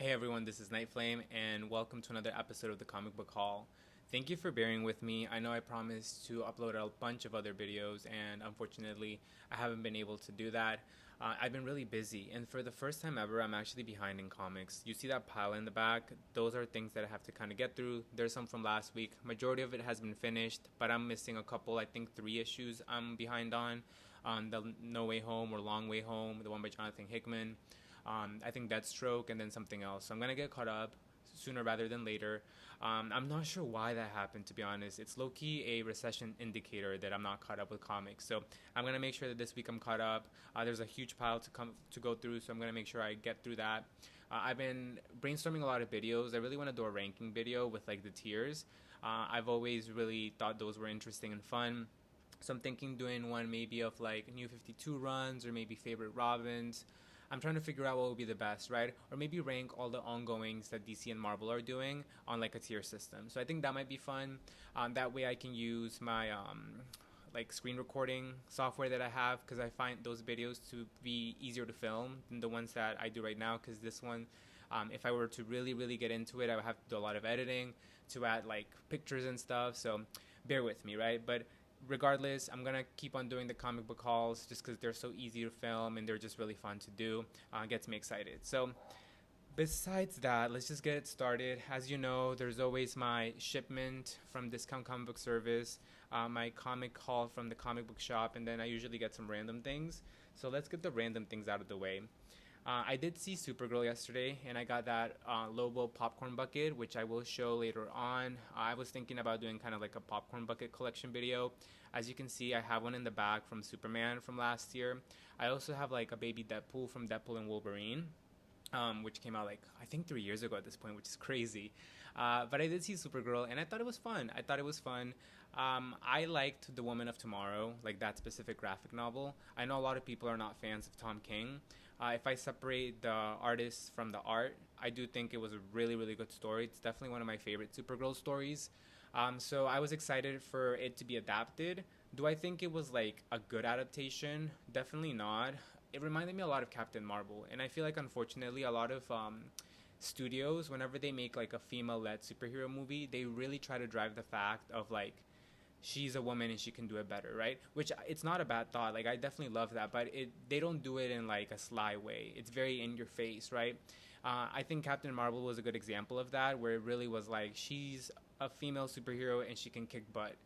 Hey everyone, this is Nightflame, and welcome to another episode of the Comic Book Hall. Thank you for bearing with me. I know I promised to upload a bunch of other videos, and unfortunately, I haven't been able to do that. I've been really busy, and for the first time ever, I'm actually behind in comics. You see that pile in the back? Those are things that I have to kind of get through. There's some from last week. Majority of it has been finished, but I'm missing a couple, I think 3 issues I'm behind on. The No Way Home or Long Way Home, the one by Jonathan Hickman. I think Deathstroke, and then something else. So I'm gonna get caught up sooner rather than later. I'm not sure why that happened, to be honest. It's low-key a recession indicator that I'm not caught up with comics. So I'm gonna make sure that this week I'm caught up. There's a huge pile to go through, so I'm gonna make sure I get through that. I've been brainstorming a lot of videos. I really want to do a ranking video with like the tiers. I've always really thought those were interesting and fun. So I'm thinking doing one maybe of like New 52 runs or maybe favorite Robins. I'm trying to figure out what would be the best, right? Or maybe rank all the ongoings that DC and Marvel are doing on like a tier system. So I think that might be fun. That way I can use my like screen recording software that I have, because I find those videos to be easier to film than the ones that I do right now. Because this one, if I were to really get into it, I would have to do a lot of editing to add like pictures and stuff. So bear with me, right? But regardless, I'm gonna keep on doing the comic book hauls just because they're so easy to film and they're just really fun to do. Gets me excited. So besides that, let's just get it started. As you know, there's always my shipment from Discount Comic Book Service, my comic haul from the comic book shop, and then I usually get some random things. So let's get the random things out of the way. I did see Supergirl yesterday, and I got that Lobo popcorn bucket, which I will show later on. I was thinking about doing kind of like a popcorn bucket collection video. As you can see, I have one in the back from Superman from last year. I also have like a baby Deadpool from Deadpool and Wolverine, which came out like I think 3 years ago at this point, which is crazy. But I did see Supergirl, and I thought it was fun. I liked The Woman of Tomorrow, like that specific graphic novel. I know a lot of people are not fans of Tom King. If I separate the artists from the art, I do think it was a really good story. It's definitely one of my favorite Supergirl stories. So I was excited for it to be adapted. Do I think it was like a good adaptation? Definitely not. It reminded me a lot of Captain Marvel, and I feel like unfortunately a lot of studios, whenever they make like a female-led superhero movie, they really try to drive the fact of like she's a woman and she can do it better, right? Which it's not a bad thought. Like I definitely love that, but they don't do it in like a sly way. It's very in your face, right? I think Captain Marvel was a good example of that, where it really was like she's a female superhero and she can kick butt.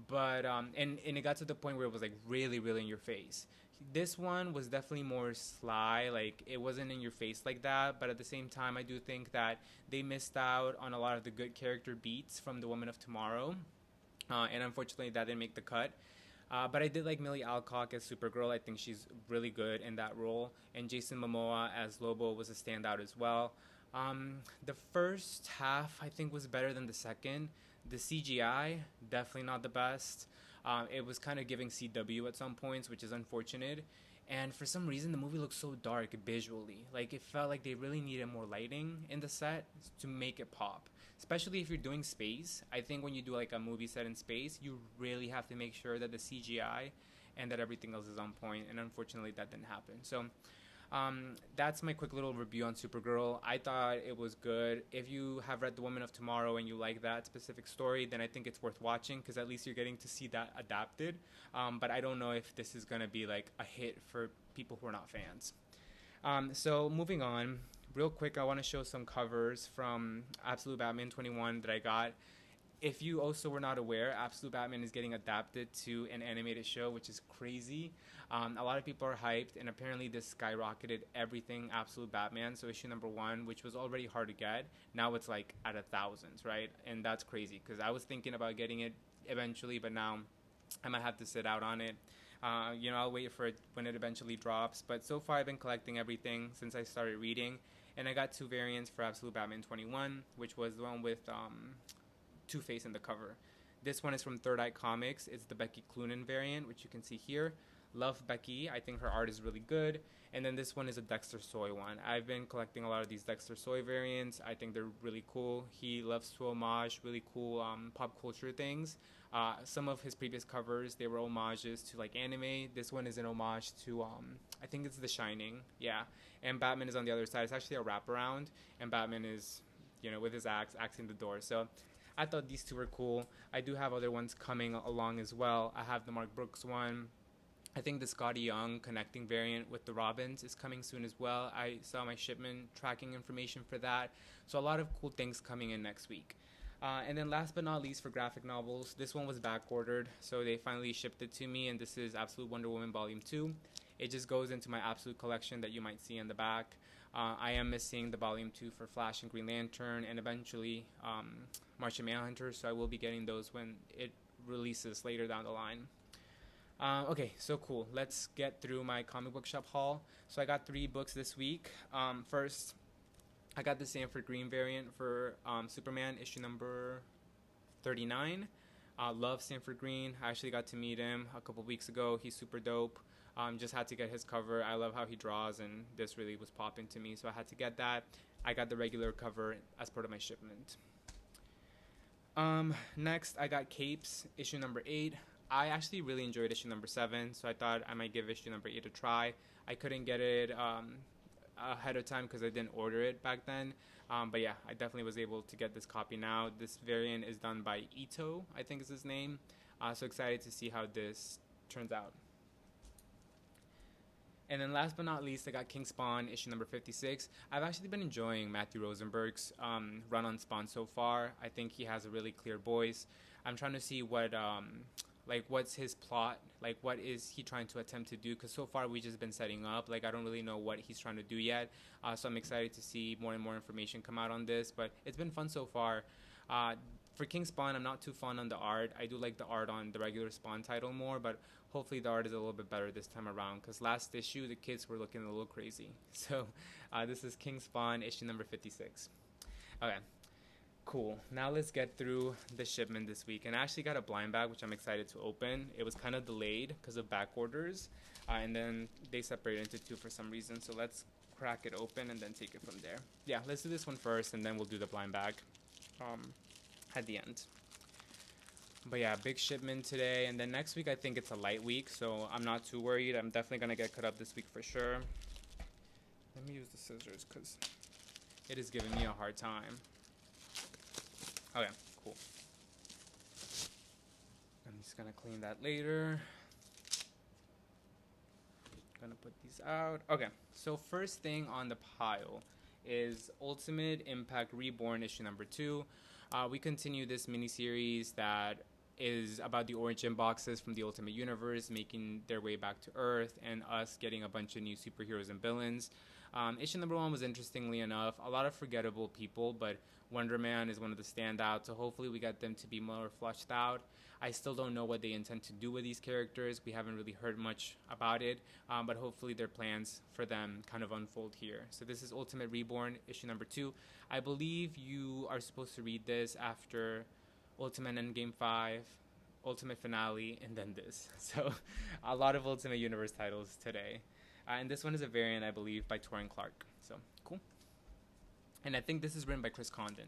But and it got to the point where it was like really in your face. This one was definitely more sly, like it wasn't in your face like that, but at the same time I do think that they missed out on a lot of the good character beats from The Woman of Tomorrow. And unfortunately, that didn't make the cut. But I did like Millie Alcock as Supergirl. I think she's really good in that role. And Jason Momoa as Lobo was a standout as well. The first half, I think, was better than the second. The CGI, definitely not the best. It was kind of giving CW at some points, which is unfortunate. And for some reason, the movie looked so dark visually. Like, it felt like they really needed more lighting in the set to make it pop. Especially if you're doing space. I think when you do like a movie set in space, you really have to make sure that the CGI and that everything else is on point. And unfortunately, that didn't happen. So that's my quick little review on Supergirl. I thought it was good. If you have read The Woman of Tomorrow and you like that specific story, then I think it's worth watching, because at least you're getting to see that adapted. But I don't know if this is going to be like a hit for people who are not fans. So moving on, real quick, I want to show some covers from Absolute Batman 21 that I got. If you also were not aware, Absolute Batman is getting adapted to an animated show, which is crazy. A lot of people are hyped, and apparently this skyrocketed everything Absolute Batman. So issue number 1, which was already hard to get, now it's like at 1,000s, right? And that's crazy, because I was thinking about getting it eventually, but now I might have to sit out on it. I'll wait for it when it eventually drops. But so far, I've been collecting everything since I started reading. And I got 2 variants for Absolute Batman 21, which was the one with Two-Face in the cover. This one is from Third Eye Comics. It's the Becky Cloonan variant, which you can see here. Love Becky. I think her art is really good. And then this one is a Dexter Soy one. I've been collecting a lot of these Dexter Soy variants. I think they're really cool. He loves to homage really cool pop culture things. Some of his previous covers, they were homages to like anime. This one is an homage to I think it's The Shining. Yeah, and Batman is on the other side. It's actually a wraparound, and Batman is, with his axe, axing the door. So I thought these two were cool. I do have other ones coming along as well. I have the Mark Brooks one. I think the Scotty Young connecting variant with the Robins is coming soon as well. I saw my shipment tracking information for that. So a lot of cool things coming in next week. And then last but not least, for graphic novels, this one was back ordered, so they finally shipped it to me, and this is Absolute Wonder Woman Volume 2. It just goes into my Absolute collection that you might see in the back. I am missing the Volume 2 for Flash and Green Lantern, and eventually Martian Manhunter, so I will be getting those when it releases later down the line. Okay, so cool. Let's get through my comic book shop haul. So I got 3 books this week. First, I got the Sanford Green variant for Superman issue number 39. Love Sanford Green. I actually got to meet him a couple weeks ago. He's super dope. Just had to get his cover. I love how he draws, and this really was popping to me, so I had to get that. I got the regular cover as part of my shipment. Next, I got Capes issue number 8. I actually really enjoyed issue number 7, so I thought I might give issue number 8 a try. I couldn't get it ahead of time because I didn't order it back then. But yeah, I definitely was able to get this copy now. This variant is done by Ito, I think is his name. So excited to see how this turns out. And then last but not least, I got King Spawn issue number 56. I've actually been enjoying Matthew Rosenberg's run on Spawn so far. I think he has a really clear voice. I'm trying to see what's his plot, what is he trying to attempt to do, because so far we've just been setting up. I don't really know what he's trying to do yet, so I'm excited to see more and more information come out on this, but it's been fun so far. For King Spawn, I'm not too fond on the art. I do like the art on the regular Spawn title more, but hopefully the art is a little bit better this time around, because last issue the kids were looking a little crazy. So this is King Spawn issue number 56. Okay. Cool. Now let's get through the shipment this week. And I actually got a blind bag, which I'm excited to open. It was kind of delayed because of back orders. And then they separated into 2 for some reason. So let's crack it open and then take it from there. Yeah, let's do this one first, and then we'll do the blind bag at the end. But yeah, big shipment today. And then next week, I think it's a light week. So I'm not too worried. I'm definitely going to get cut up this week for sure. Let me use the scissors because it is giving me a hard time. Okay, cool. I'm just gonna clean that later. Gonna put these out. Okay, so first thing on the pile is Ultimate Impact Reborn issue number 2. We continue this miniseries that is about the origin boxes from the Ultimate Universe making their way back to Earth, and us getting a bunch of new superheroes and villains. Issue number 1 was, interestingly enough, a lot of forgettable people, but Wonder Man is one of the standouts, so hopefully we get them to be more fleshed out. I still don't know what they intend to do with these characters. We haven't really heard much about it, but hopefully their plans for them kind of unfold here. So this is Ultimate Reborn, issue number 2. I believe you are supposed to read this after Ultimate Endgame 5, Ultimate Finale, and then this. So a lot of Ultimate Universe titles today. And this one is a variant, I believe, by Torrin Clark. So, cool. And I think this is written by Chris Condon.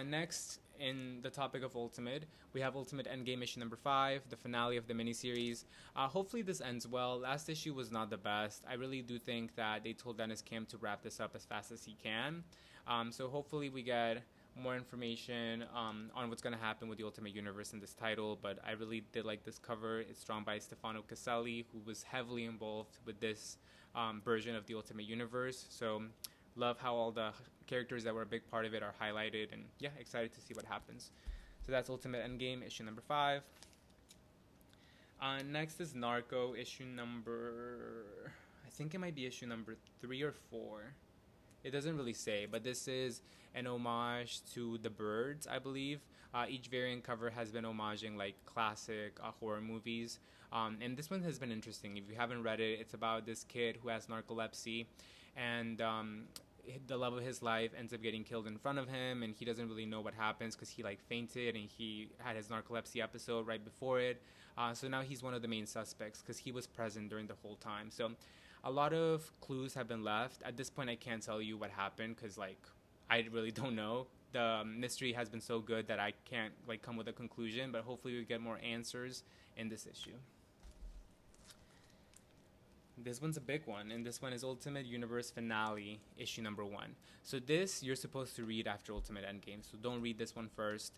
Next, in the topic of Ultimate, we have Ultimate Endgame issue number 5, the finale of the miniseries. Hopefully this ends well. Last issue was not the best. I really do think that they told Dennis Kim to wrap this up as fast as he can. So hopefully we get more information on what's going to happen with the Ultimate Universe in this title, but I really did like this cover. It's drawn by Stefano Caselli, who was heavily involved with this version of the Ultimate Universe. So love how all the characters that were a big part of it are highlighted, and yeah, excited to see what happens. So that's Ultimate Endgame issue number 5. Next is Narco issue number, I think it might be issue number 3 or 4. It doesn't really say, but this is an homage to The Birds, I believe. Each variant cover has been homaging classic horror movies. And this one has been interesting. If you haven't read it, it's about this kid who has narcolepsy, and the love of his life ends up getting killed in front of him, and he doesn't really know what happens because he fainted, and he had his narcolepsy episode right before it. So now he's one of the main suspects because he was present during the whole time. So a lot of clues have been left. At this point, I can't tell you what happened because I really don't know. The mystery has been so good that I can't come with a conclusion, but hopefully we get more answers in this issue. This one's a big one, and this one is Ultimate Universe Finale, issue number 1. So this you're supposed to read after Ultimate Endgame, so don't read this one first.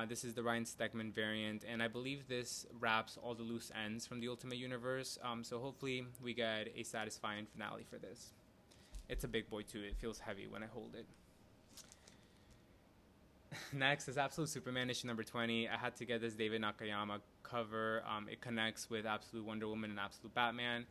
This is the Ryan Stegman variant, and I believe this wraps all the loose ends from the Ultimate Universe, so hopefully we get a satisfying finale for this. It's a big boy too, it feels heavy when I hold it. Next is Absolute Superman issue number 20. I had to get this David Nakayama cover. It connects with Absolute Wonder Woman and Absolute Batman.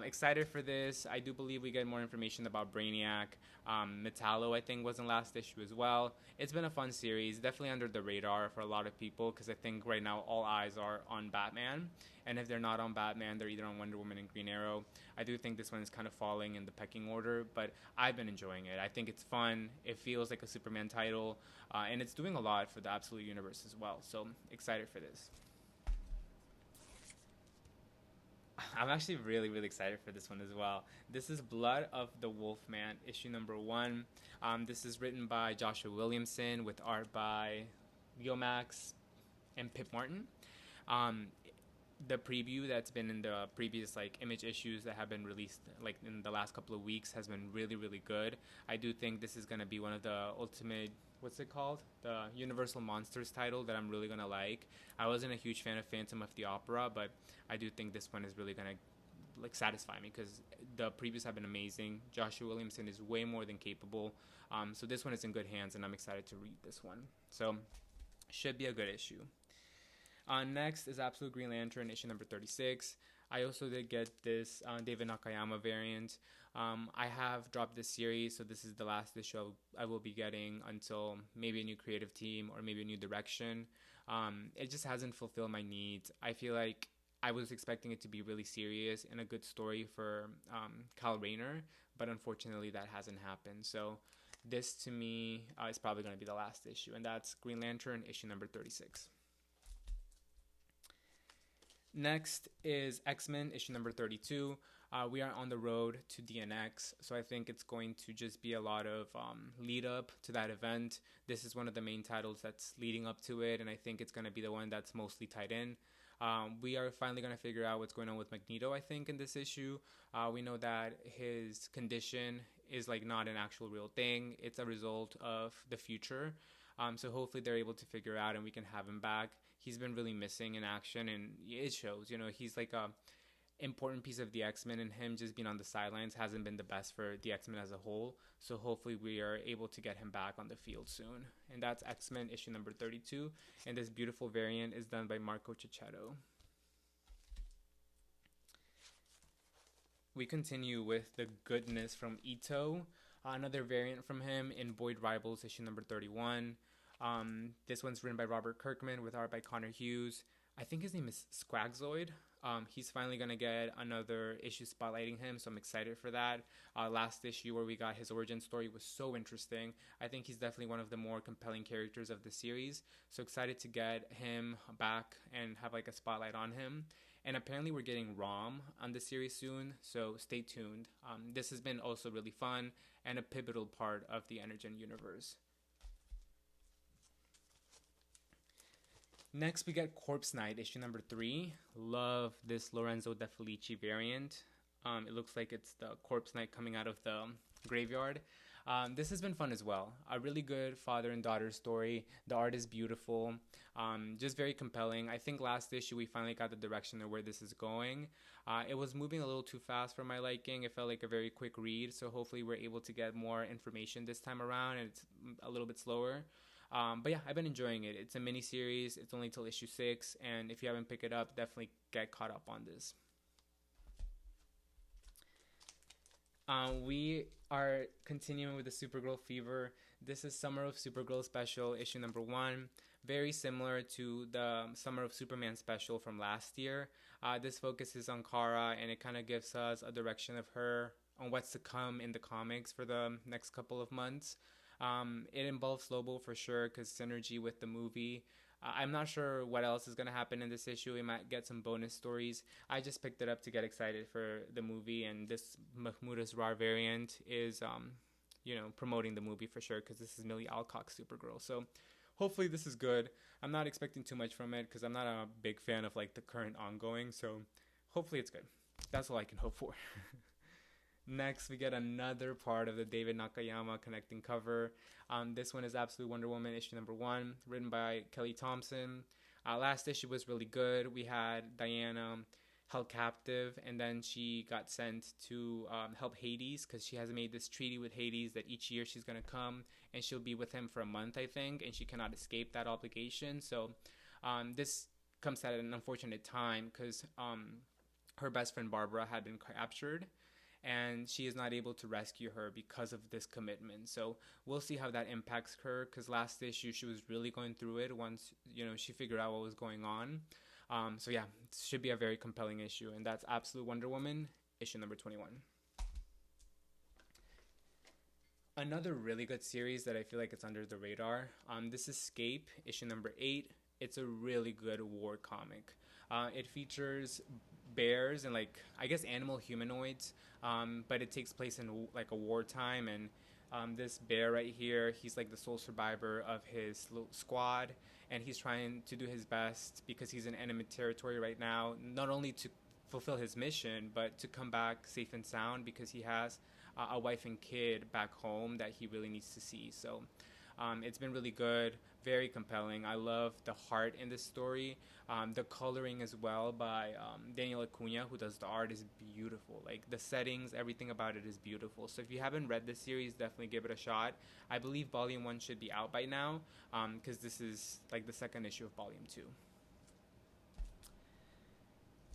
Excited for this. I do believe we get more information about Brainiac. Metallo, I think, was in last issue as well. It's been a fun series, definitely under the radar for a lot of people, because I think right now all eyes are on Batman. And if they're not on Batman, they're either on Wonder Woman and Green Arrow. I do think this one is kind of falling in the pecking order, but I've been enjoying it. I think it's fun. It feels like a Superman title, and it's doing a lot for the Absolute Universe as well. So excited for this. I'm actually really, really excited for this one as well. This is Blood of the Wolfman, issue number 1. This is written by Joshua Williamson with art by Leo Max and Pip Martin. The preview that's been in the previous image issues that have been released in the last couple of weeks has been really, really good. I do think this is going to be one of the ultimate, what's it called? The Universal Monsters title that I'm really going to like. I wasn't a huge fan of Phantom of the Opera, but I do think this one is really going to satisfy me because the previews have been amazing. Joshua Williamson is way more than capable. So this one is in good hands, and I'm excited to read this one. So should be a good issue. Next is Absolute Green Lantern, issue number 36. I also did get this David Nakayama variant. I have dropped this series, so this is the last issue I will be getting until maybe a new creative team or maybe a new direction. It just hasn't fulfilled my needs. I feel like I was expecting it to be really serious and a good story for Kyle Rayner, but unfortunately that hasn't happened. So this to me is probably going to be the last issue, and that's Green Lantern, issue number 36. Next is X-Men, issue number 32. We are on the road to DNX, so I think it's going to just be a lot of lead up to that event. This is one of the main titles that's leading up to it, and I think it's going to be the one that's mostly tied in. We are finally going to figure out what's going on with Magneto, I think, in this issue. We know that his condition is not an actual real thing. It's a result of the future. So hopefully they're able to figure out and we can have him back. He's been really missing in action, and it shows. He's a important piece of the X-Men, and him just being on the sidelines hasn't been the best for the X-Men as a whole. So hopefully we are able to get him back on the field soon. And that's X-Men issue number 32. And this beautiful variant is done by Marco Cicchetto. We continue with the goodness from Ito. Another variant from him in Void Rivals issue number 31. This one's written by Robert Kirkman with art by Connor Hughes. I think his name is Squagzoid. He's finally going to get another issue spotlighting him, so I'm excited for that. Last issue where we got his origin story was so interesting. I think he's definitely one of the more compelling characters of the series, so excited to get him back and have a spotlight on him. And apparently we're getting ROM on the series soon, so stay tuned. This has been also really fun and a pivotal part of the Energen universe. Next, we get Corpse Knight, issue number 3. Love this Lorenzo De Felici variant. It looks like it's the Corpse Knight coming out of the graveyard. This has been fun as well. A really good father and daughter story. The art is beautiful. Just very compelling. I think last issue we finally got the direction of where this is going. It was moving a little too fast for my liking. It felt like a very quick read. So hopefully we're able to get more information this time around, and it's a little bit slower. But yeah, I've been enjoying it. It's a mini series. It's only till issue 6, and if you haven't picked it up, definitely get caught up on this. We are continuing with the Supergirl fever. This is Summer of Supergirl special, issue number 1. Very similar to the Summer of Superman special from last year. This focuses on Kara, and it kind of gives us a direction of her on what's to come in the comics for the next couple of months. It involves Lobo for sure because synergy with the movie. I'm not sure what else is going to happen in this issue. We might get some bonus stories. I just picked it up to get excited for the movie, and this Mahmoud Asrar variant is, promoting the movie for sure because this is Millie Alcock's Supergirl. So hopefully this is good. I'm not expecting too much from it because I'm not a big fan of the current ongoing. So hopefully it's good. That's all I can hope for. Next, we get another part of the David Nakayama connecting cover. This one is Absolute Wonder Woman, issue number 1, written by Kelly Thompson. Last issue was really good. We had Diana held captive, and then she got sent to help Hades because she has made this treaty with Hades that each year she's going to come and she'll be with him for a month, I think, and she cannot escape that obligation. So this comes at an unfortunate time because her best friend Barbara had been captured, and she is not able to rescue her because of this commitment. So we'll see how that impacts her, because last issue she was really going through it once she figured out what was going on. So yeah, it should be a very compelling issue, and that's Absolute Wonder Woman, issue number 21. Another really good series that I feel like it's under the radar. This is Escape, issue number 8. It's a really good war comic. It features bears and I guess animal humanoids, but it takes place in like a wartime, and this bear right here, he's like the sole survivor of his little squad, and he's trying to do his best because he's in enemy territory right now, not only to fulfill his mission but to come back safe and sound because he has a wife and kid back home that he really needs to see. So it's been really good, very compelling. I love the heart in this story. The coloring as well by Daniel Acuna, who does the art, is beautiful. Like the settings, everything about it is beautiful. So if you haven't read this series, definitely give it a shot. I believe Volume 1 should be out by now because this is like the second issue of Volume 2.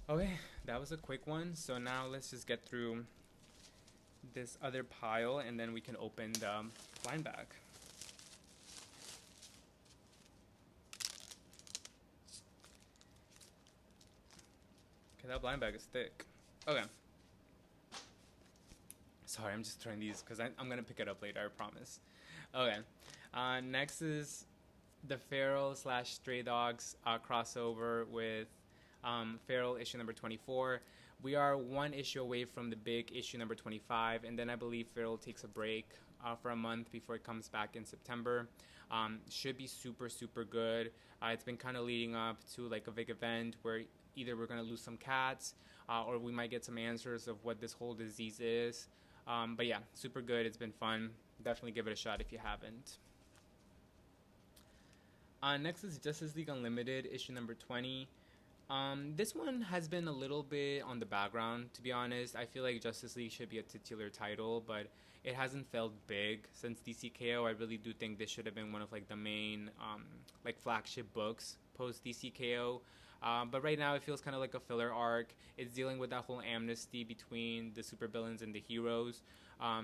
Okay, that was a quick one. So now let's just get through this other pile and then we can open the blind bag. Okay, that blind bag is thick. Okay. Sorry, I'm just throwing these because I'm going to pick it up later, I promise. Okay. Next is the Feral / Stray Dogs crossover with Feral issue number 24. We are one issue away from the big issue number 25, and then I believe Feral takes a break for a month before it comes back in September. Should be super, super good. It's been kind of leading up to like a big event where either we're going to lose some cats or we might get some answers of what this whole disease is. But yeah, super good. It's been fun. Definitely give it a shot if you haven't. Next is Justice League Unlimited, issue number 20. This one has been a little bit on the background, to be honest. I feel like Justice League should be a titular title, but it hasn't felt big since DCKO. I really do think this should have been one of like the main flagship books post DCKO. But right now it feels kind of like a filler arc. It's dealing with that whole amnesty between the supervillains and the heroes.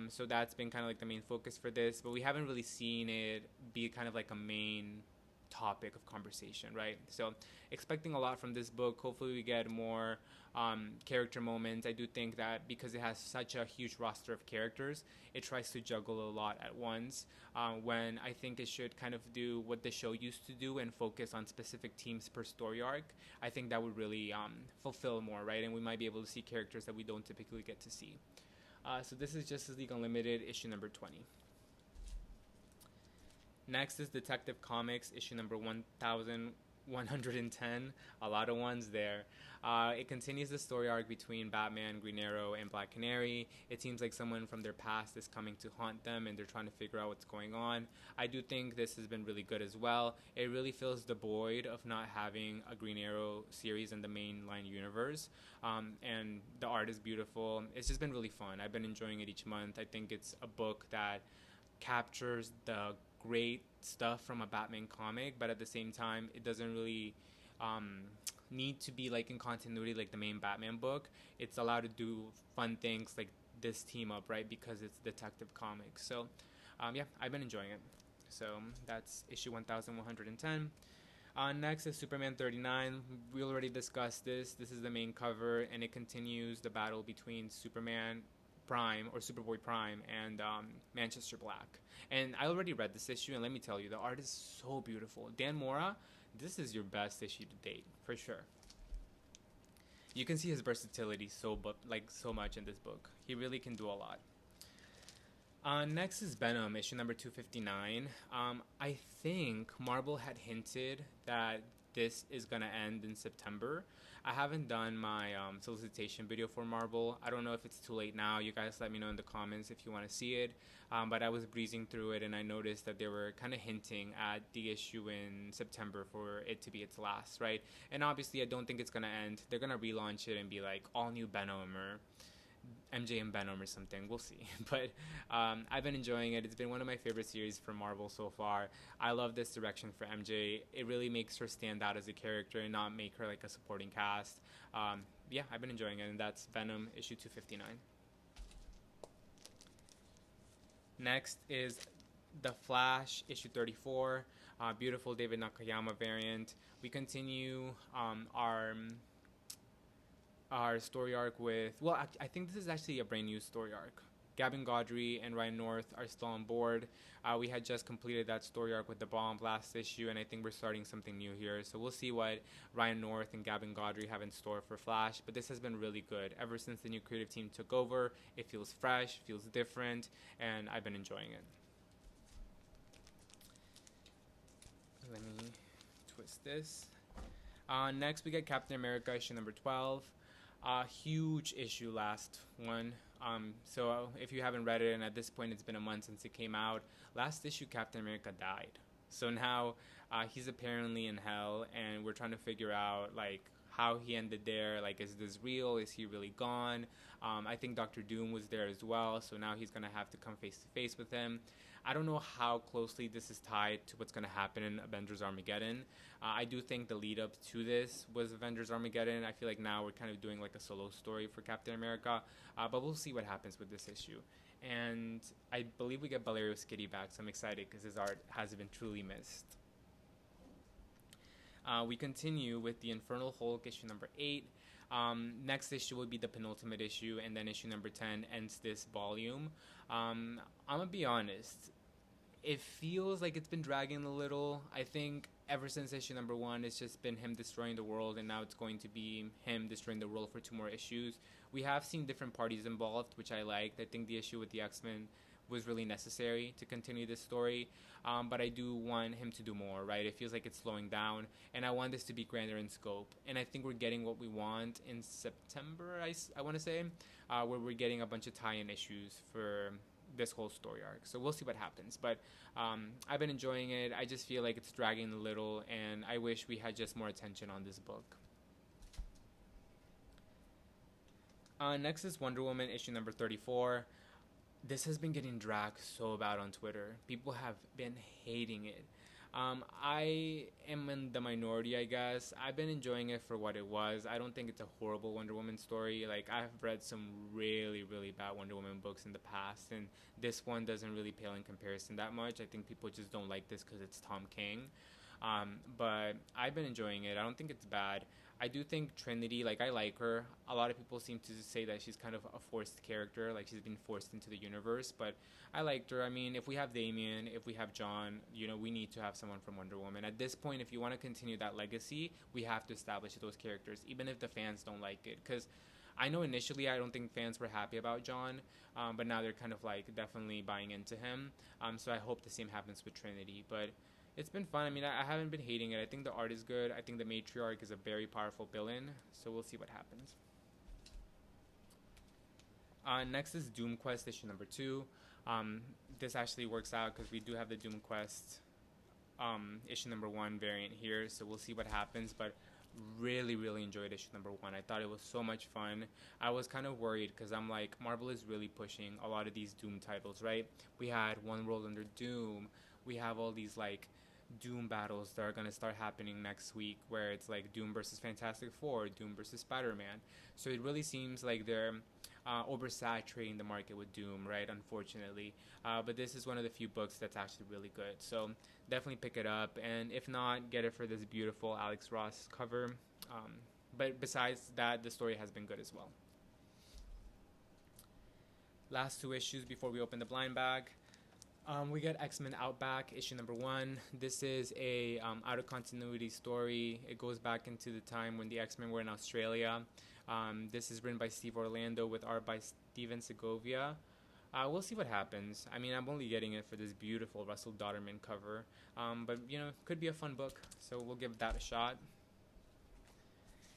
So that's been kind of like the main focus for this. But we haven't really seen it be kind of like a main topic of conversation, right? So expecting a lot from this book. Hopefully we get more character moments. I do think that because it has such a huge roster of characters, it tries to juggle a lot at once, when I think it should kind of do what the show used to do and focus on specific teams per story arc. I think that would really fulfill more, right? And we might be able to see characters that we don't typically get to see. So this is Justice League Unlimited, issue number 20. Next is Detective Comics, issue number 1110. A lot of ones there. It continues the story arc between Batman, Green Arrow, and Black Canary. It seems like someone from their past is coming to haunt them, and they're trying to figure out what's going on. I do think this has been really good as well. It really fills the void of not having a Green Arrow series in the mainline universe. And the art is beautiful. It's just been really fun. I've been enjoying it each month. I think it's a book that captures the great stuff from a Batman comic, but at the same time it doesn't really need to be like in continuity like the main Batman book. It's allowed to do fun things like this team up, right, because it's Detective Comics. So yeah, I've been enjoying it. So that's issue 1110. Next is Superman 39. We already discussed this. This is the main cover, and it continues the battle between Superman Prime or Superboy Prime and Manchester Black. And I already read this issue, and let me tell you, the art is so beautiful. Dan Mora, this is your best issue to date, for sure. You can see his versatility so much in this book. He really can do a lot. Next is Venom, issue number 259. I think Marvel had hinted that this is gonna end in September. I haven't done my solicitation video for Marvel. I don't know if it's too late now. You guys let me know in the comments if you want to see it. But I was breezing through it and I noticed that they were kind of hinting at the issue in September for it to be its last, right? And obviously I don't think it's going to end. They're going to relaunch it and be like all new Venom or MJ and Venom or something. We'll see. But I've been enjoying it. It's been one of my favorite series from Marvel so far. I love this direction for MJ. It really makes her stand out as a character and not make her like a supporting cast. Yeah, I've been enjoying it, and that's Venom issue 259. Next is The Flash issue 34, beautiful David Nakayama variant. We continue our story arc with, well, I think this is actually a brand new story arc. Gavin Godry and Ryan North are still on board. We had just completed that story arc with the Bomb last issue, and I think we're starting something new here. So we'll see what Ryan North and Gavin Godry have in store for Flash. But this has been really good. Ever since the new creative team took over, it feels fresh, feels different, and I've been enjoying it. Let me twist this. Next, we get Captain America issue number 12. Huge issue, last one. So if you haven't read it, and at this point it's been a month since it came out, last issue Captain America died. So now he's apparently in hell, and we're trying to figure out like how he ended there. Like, is this real? Is he really gone? I think Doctor Doom was there as well, so now he's gonna have to come face to face with him. I don't know how closely this is tied to what's going to happen in Avengers Armageddon. I do think the lead up to this was Avengers Armageddon. I feel like now we're kind of doing like a solo story for Captain America, but we'll see what happens with this issue. And I believe we get Valerio Skitty back, so I'm excited because his art has been truly missed. We continue with the Infernal Hulk issue number 8. Next issue will be the penultimate issue, and then issue number 10 ends this volume. I'm gonna be honest, it feels like it's been dragging a little. I think ever since issue number 1, it's just been him destroying the world, and now it's going to be him destroying the world for 2 more issues. We have seen different parties involved, which I liked. I think the issue with the X-Men was really necessary to continue this story, but I do want him to do more, right? It feels like it's slowing down, and I want this to be grander in scope, and I think we're getting what we want in September, I want to say, where we're getting a bunch of tie-in issues for this whole story arc. So we'll see what happens, but I've been enjoying it. I just feel like it's dragging a little, and I wish we had just more attention on this book. Next is Wonder Woman issue number 34. This has been getting dragged so bad on Twitter. People have been hating it. I am in the minority, I guess. I've been enjoying it for what it was. I don't think it's a horrible Wonder Woman story. Like, I've read some really, really bad Wonder Woman books in the past, and this one doesn't really pale in comparison that much. I think people just don't like this because it's Tom King. But I've been enjoying it. I don't think it's bad. I do think Trinity, like, I like her. A lot of people seem to say that she's kind of a forced character, like she's been forced into the universe, but I liked her. I mean, if we have Damian, if we have John, you know, we need to have someone from Wonder Woman. At this point, if you want to continue that legacy, we have to establish those characters, even if the fans don't like it, because I know initially I don't think fans were happy about John, but now they're kind of like definitely buying into him, so I hope the same happens with Trinity. But it's been fun. I mean, I haven't been hating it. I think the art is good. I think the Matriarch is a very powerful villain, so we'll see what happens. Next is Doom Quest issue number 2. This actually works out because we do have the Doom Quest issue number 1 variant here, so we'll see what happens, but really, really enjoyed issue number 1. I thought it was so much fun. I was kind of worried because I'm like, Marvel is really pushing a lot of these Doom titles, right? We had One World Under Doom. We have all these like Doom battles that are going to start happening next week, where it's like Doom versus Fantastic Four, Doom versus Spider-Man. So it really seems like they're oversaturating the market with Doom, right? Unfortunately. But this is one of the few books that's actually really good. So definitely pick it up. And if not, get it for this beautiful Alex Ross cover. But besides that, the story has been good as well. Last 2 issues before we open the blind bag. We get X-Men Outback, issue number 1. This is a out-of-continuity story. It goes back into the time when the X-Men were in Australia. This is written by Steve Orlando with art by Steven Segovia. We'll see what happens. I mean, I'm only getting it for this beautiful Russell Dodderman cover, but you know, could be a fun book, so we'll give that a shot.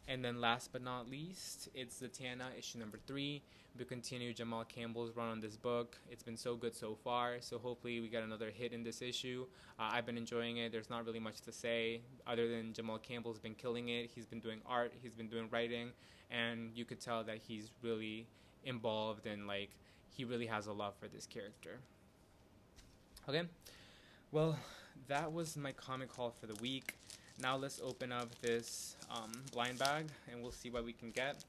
And then last but not least, it's the Tana issue number 3. We continue Jamal Campbell's run on this book. It's been so good so far, so hopefully we get another hit in this issue. I've been enjoying it. There's not really much to say other than Jamal Campbell's been killing it. He's been doing art, he's been doing writing, and you could tell that he's really involved and like he really has a love for this character. Okay, well, that was my comic haul for the week. Now let's open up this blind bag and we'll see what we can get.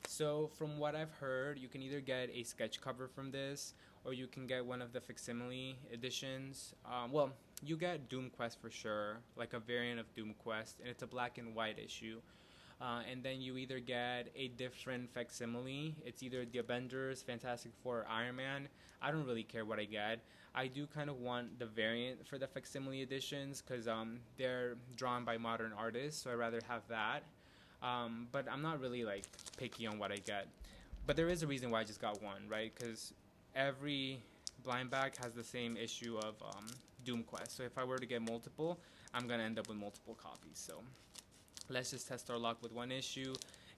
So from what I've heard, you can either get a sketch cover from this or you can get one of the facsimile editions. Well, you get Doom Quest for sure, like a variant of Doom Quest, and it's a black and white issue. And then you either get a different facsimile. It's either the Avengers, Fantastic Four, or Iron Man. I don't really care what I get. I do kind of want the variant for the facsimile editions because they're drawn by modern artists, so I'd rather have that. But I'm not really like picky on what I get. But there is a reason why I just got one, right? Because every blind bag has the same issue of Doom Quest. So if I were to get multiple, I'm going to end up with multiple copies. So let's just test our luck with one issue.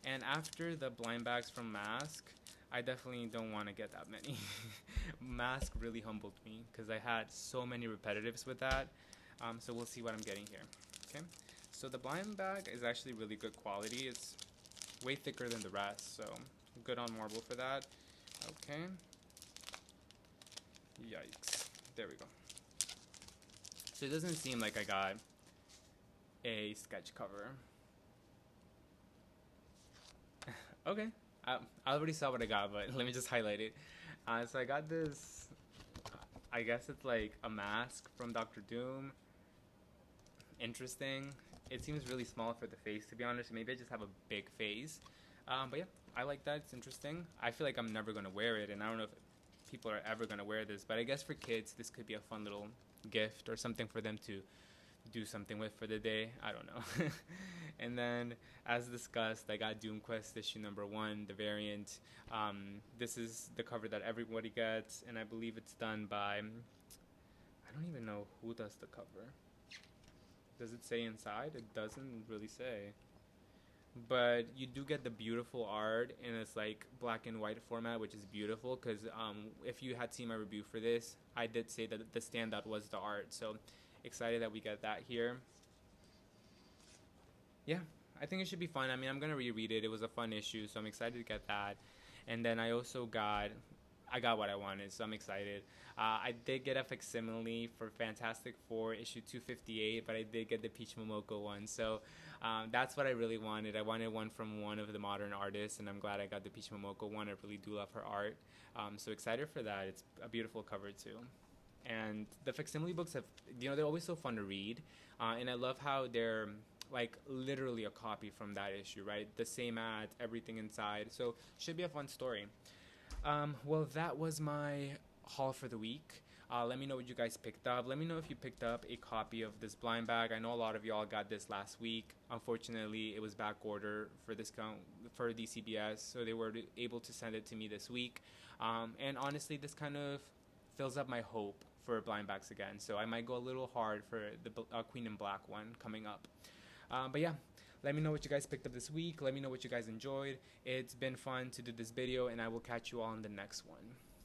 And after the blind bags from Mask, I definitely don't want to get that many. Mask really humbled me because I had so many repetitives with that. So we'll see what I'm getting here. Okay. So the blind bag is actually really good quality. It's way thicker than the rest, so good on marble for that. Okay. Yikes. There we go. So it doesn't seem like I got a sketch cover. Okay. I already saw what I got, but let me just highlight it. So I got this, I guess it's like a mask from Dr. Doom. Interesting. It seems really small for the face, to be honest. Maybe I just have a big face. But yeah, I like that. It's interesting. I feel like I'm never going to wear it, and I don't know if people are ever going to wear this. But I guess for kids, this could be a fun little gift or something for them to do something with for the day. I don't know. And then, as discussed, I got Doom Quest issue number 1, the variant. This is the cover that everybody gets, and I believe it's done by, I don't even know who does the cover. Does it say inside? It doesn't really say. But you do get the beautiful art in this like black and white format, which is beautiful because if you had seen my review for this, I did say that the standout was the art. So excited that we get that here. Yeah, I think it should be fun. I mean, I'm going to reread it. It was a fun issue, so I'm excited to get that. And then I also got what I wanted, so I'm excited. I did get a facsimile for Fantastic Four issue 258, but I did get the Peach Momoko one. So that's what I really wanted. I wanted one from one of the modern artists, and I'm glad I got the Peach Momoko one. I really do love her art. So excited for that. It's a beautiful cover too. And the facsimile books have, they're always so fun to read. And I love how they're like literally a copy from that issue, right? The same ad, everything inside. So should be a fun story. Well, that was my haul for the week. Let me know what you guys picked up. Let me know if you picked up a copy of this blind bag. I know a lot of y'all got this last week. Unfortunately, it was back order for discount for DCBS, so they were able to send it to me this week. And honestly, this kind of fills up my hope for blind bags again. So I might go a little hard for the Queen in Black one coming up. But yeah, let me know what you guys picked up this week. Let me know what you guys enjoyed. It's been fun to do this video, and I will catch you all in the next one.